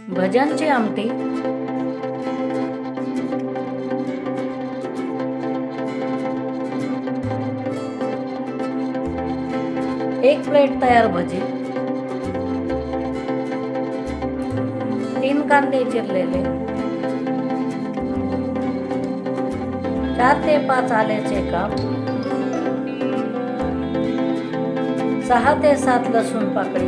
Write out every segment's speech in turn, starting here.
भज्यांची आमटी, एक प्लेट तयार भजी, 3 कांदे चिरलेले, 4 ते 5 आल्याचे काप, 6 ते 7 लसूण पाकळी,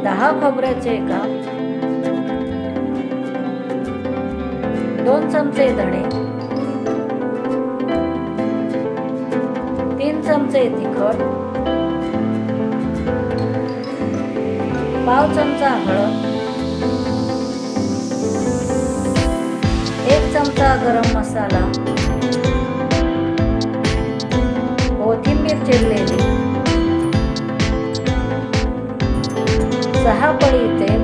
10 खोबऱ्याचे काप, 2 चमचे धणे, 3 चमचे तिखट, पाव चमचा हळद, 1 चमचा गरम मसाला, कोथिंबीर चिरलेली, 6 पळी तेल,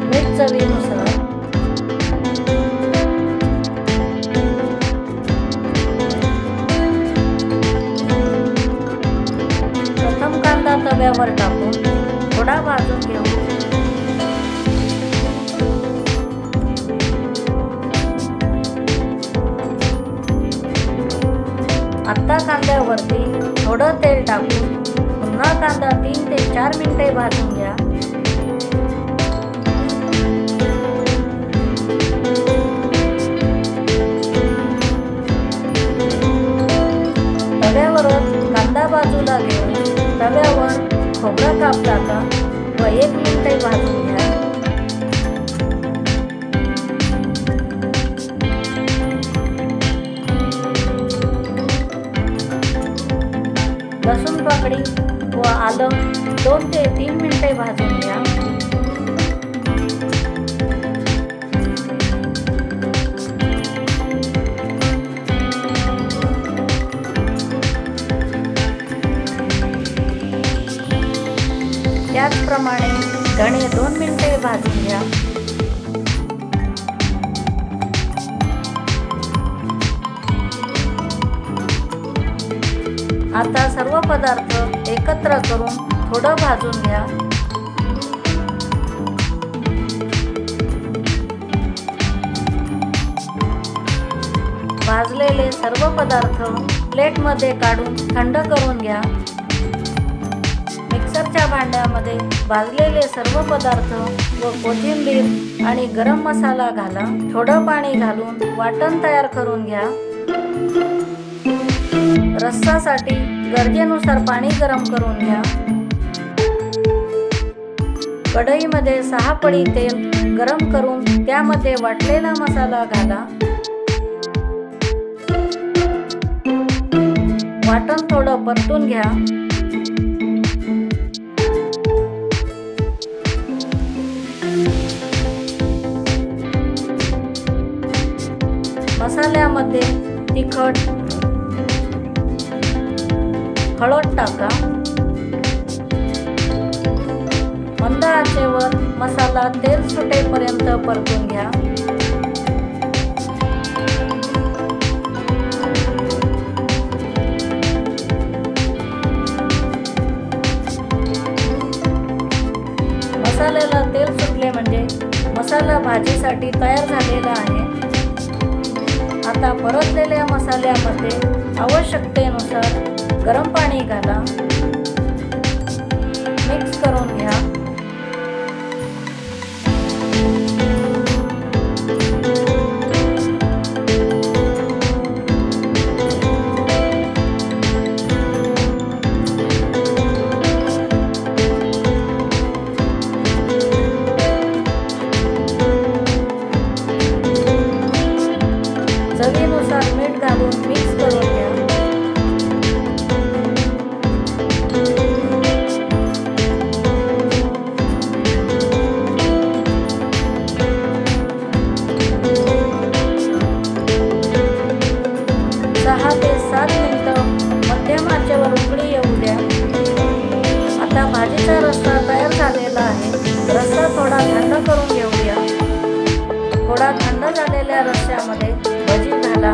मीठ चवीनुसार, प्रथम कांदा तव्यावर टाकून थोडा भाजून घेऊ. आता कांद्यावरती थोडं तेल टाकून पुन्हा कांदा 3 ते 4 मिनिटे भाजून घ्या. तव्यावरच कांदा बाजूला घेऊन तव्यावर खोबरं काप टाका व 1 मिनिटे भाजून घ्या. लसूण पाकळी व आलं 2 ते 3 मिनिटे भाजून घ्या. त्याचप्रमाणे धणे 2 मिनिटे भाजून घ्या. आता सर्व पदार्थ एकत्र करून थोडं भाजून घ्या. भाजलेले सर्व पदार्थ प्लेटमध्ये काढून थंड करून घ्या. मिक्सरच्या भांड्यामध्ये भाजलेले सर्व पदार्थ व कोथिंबीर आणि गरम मसाला घाला. थोडं पाणी घालून वाटण तयार करून घ्या. रस्सासाठी गरजेनुसार पाणी गरम करून घ्या. कढईमध्ये 6 पळी तेल गरम करून त्यामध्ये वाटलेला मसाला घाला. वाटण थोडं परतून घ्या. मसाल्यामध्ये तिखट, हळद टाका. मंद आचेवर मसाला तेल सुटेपर्यंत परतून घ्या. मसाल्याला तेल सुटले म्हणजे मसाला भाजीसाठी तयार झालेला आहे. आता परतलेल्या मसाल्यामध्ये आवश्यकतेनुसार गरम पाणी घाला. मिक्स करून घ्या. चवीनुसार मीठ घालून मिक्स करून घ्या. भाजीचा रस्सा तयार झालेला आहे. रस्सा थोडा थंड करून घेऊया. थोडा थंड झालेल्या रस्स्यामध्ये भजी घाला.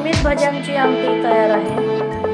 विविध भाज्यांची आमटी तयार आहे।